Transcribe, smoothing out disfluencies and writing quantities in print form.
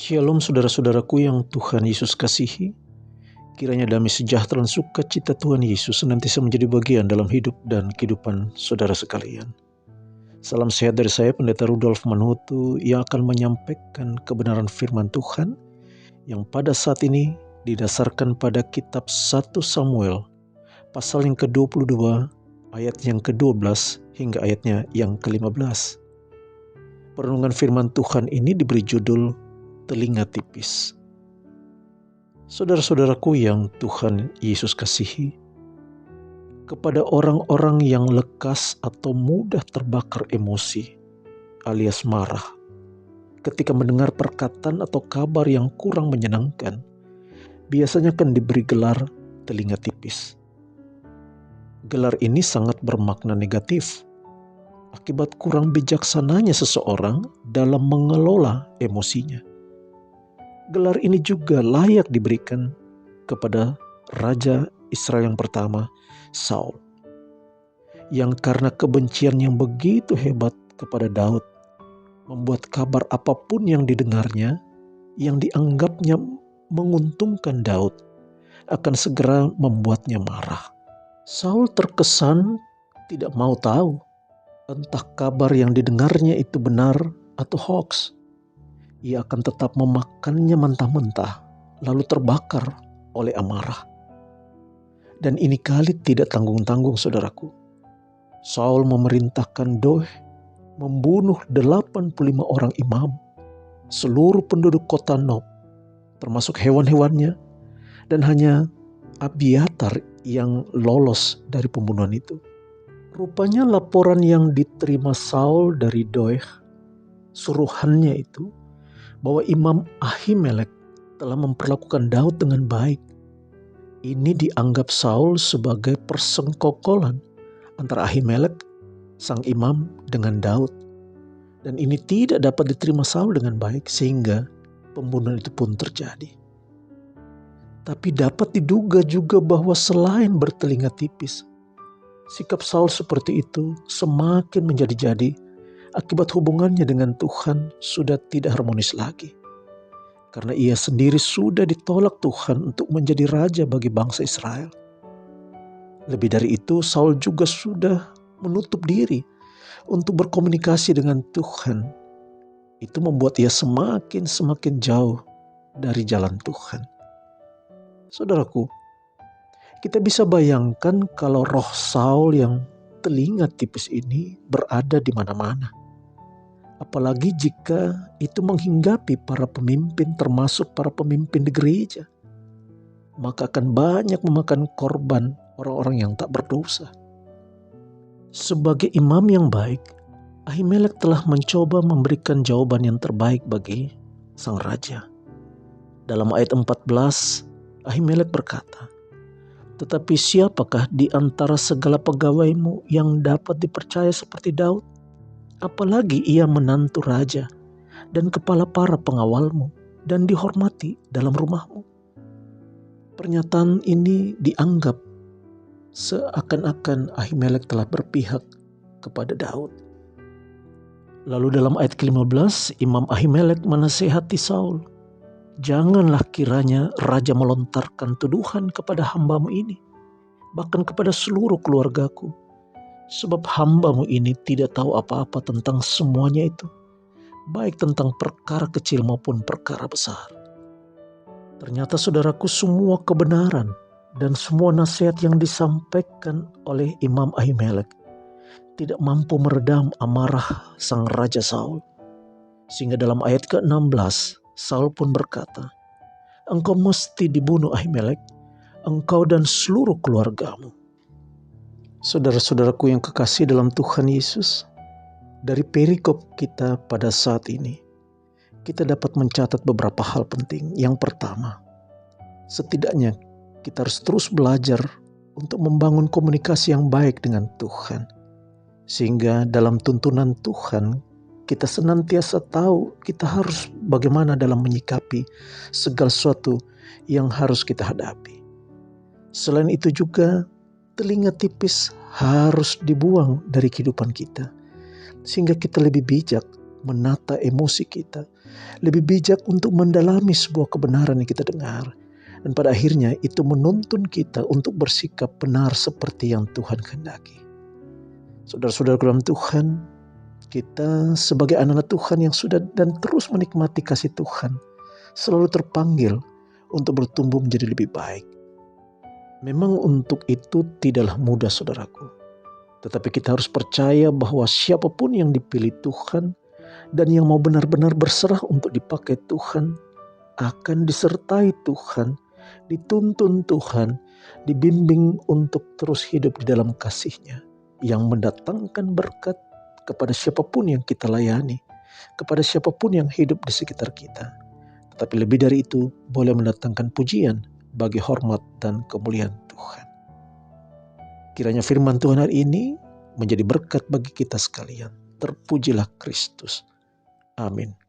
Shalom saudara-saudaraku yang Tuhan Yesus kasihi. Kiranya damai sejahtera dan sukacita Tuhan Yesus senantiasa menjadi bagian dalam hidup dan kehidupan saudara sekalian. Salam sehat dari saya, Pendeta Rudolf Manutu, yang akan menyampaikan kebenaran firman Tuhan yang pada saat ini didasarkan pada kitab 1 Samuel pasal yang ke-22 ayat yang ke-12 hingga ayatnya yang ke-15. Perenungan firman Tuhan ini diberi judul Telinga Tipis. Saudara-saudaraku yang Tuhan Yesus kasihi, kepada orang-orang yang lekas atau mudah terbakar emosi alias marah ketika mendengar perkataan atau kabar yang kurang menyenangkan, biasanya akan diberi gelar telinga tipis. Gelar ini sangat bermakna negatif akibat kurang bijaksananya seseorang dalam mengelola emosinya. Gelar ini juga layak diberikan kepada Raja Israel yang pertama, Saul, yang karena kebencian yang begitu hebat kepada Daud, membuat kabar apapun yang didengarnya, yang dianggapnya menguntungkan Daud, akan segera membuatnya marah. Saul terkesan tidak mau tahu entah kabar yang didengarnya itu benar atau hoaks. Ia akan tetap memakannya mentah-mentah, lalu terbakar oleh amarah. Dan ini kali tidak tanggung-tanggung, saudaraku. Saul memerintahkan Doeg membunuh 85 orang imam, seluruh penduduk kota Nob, termasuk hewan-hewannya, dan hanya Abiatar yang lolos dari pembunuhan itu. Rupanya laporan yang diterima Saul dari Doeg, suruhannya itu, bahwa Imam Ahimelek telah memperlakukan Daud dengan baik. Ini dianggap Saul sebagai persengkokolan antara Ahimelek, sang imam, dengan Daud. Dan ini tidak dapat diterima Saul dengan baik sehingga pembunuhan itu pun terjadi. Tapi dapat diduga juga bahwa selain bertelinga tipis, sikap Saul seperti itu semakin menjadi-jadi akibat hubungannya dengan Tuhan sudah tidak harmonis lagi. Karena ia sendiri sudah ditolak Tuhan untuk menjadi raja bagi bangsa Israel. Lebih dari itu, Saul juga sudah menutup diri untuk berkomunikasi dengan Tuhan. Itu membuat ia semakin jauh dari jalan Tuhan. Saudaraku, kita bisa bayangkan kalau roh Saul yang telinga tipis ini berada di mana-mana. Apalagi jika itu menghinggapi para pemimpin, termasuk para pemimpin di gereja. Maka akan banyak memakan korban orang-orang yang tak berdosa. Sebagai imam yang baik, Ahimelek telah mencoba memberikan jawaban yang terbaik bagi sang raja. Dalam ayat 14, Ahimelek berkata, "Tetapi siapakah di antara segala pegawaimu yang dapat dipercaya seperti Daud? Apalagi ia menantu raja dan kepala para pengawalmu dan dihormati dalam rumahmu." Pernyataan ini dianggap seakan-akan Ahimelek telah berpihak kepada Daud. Lalu dalam ayat ke-15, Imam Ahimelek menasihati Saul, "Janganlah kiranya raja melontarkan tuduhan kepada hambamu ini, bahkan kepada seluruh keluargaku. Sebab hambamu ini tidak tahu apa-apa tentang semuanya itu, baik tentang perkara kecil maupun perkara besar." Ternyata saudaraku, semua kebenaran dan semua nasihat yang disampaikan oleh Imam Ahimelek tidak mampu meredam amarah sang Raja Saul. Sehingga dalam ayat ke-16, Saul pun berkata, "Engkau mesti dibunuh Ahimelek, engkau dan seluruh keluargamu." Saudara-saudaraku yang kekasih dalam Tuhan Yesus, dari perikop kita pada saat ini, kita dapat mencatat beberapa hal penting. Yang pertama, setidaknya kita harus terus belajar untuk membangun komunikasi yang baik dengan Tuhan. Sehingga dalam tuntunan Tuhan, kita senantiasa tahu kita harus bagaimana dalam menyikapi segala sesuatu yang harus kita hadapi. Selain itu juga, telinga tipis harus dibuang dari kehidupan kita, sehingga kita lebih bijak menata emosi kita, lebih bijak untuk mendalami sebuah kebenaran yang kita dengar. Dan pada akhirnya itu menuntun kita untuk bersikap benar seperti yang Tuhan kehendaki. Saudara-saudara dalam Tuhan, kita sebagai anak-anak Tuhan yang sudah dan terus menikmati kasih Tuhan, selalu terpanggil untuk bertumbuh menjadi lebih baik. Memang untuk itu tidaklah mudah, saudaraku. Tetapi kita harus percaya bahwa siapapun yang dipilih Tuhan dan yang mau benar-benar berserah untuk dipakai Tuhan, akan disertai Tuhan, dituntun Tuhan, dibimbing untuk terus hidup di dalam kasih-Nya yang mendatangkan berkat kepada siapapun yang kita layani, kepada siapapun yang hidup di sekitar kita. Tetapi lebih dari itu, boleh mendatangkan pujian bagi hormat dan kemuliaan Tuhan. Kiranya firman Tuhan hari ini menjadi berkat bagi kita sekalian. Terpujilah Kristus. Amin.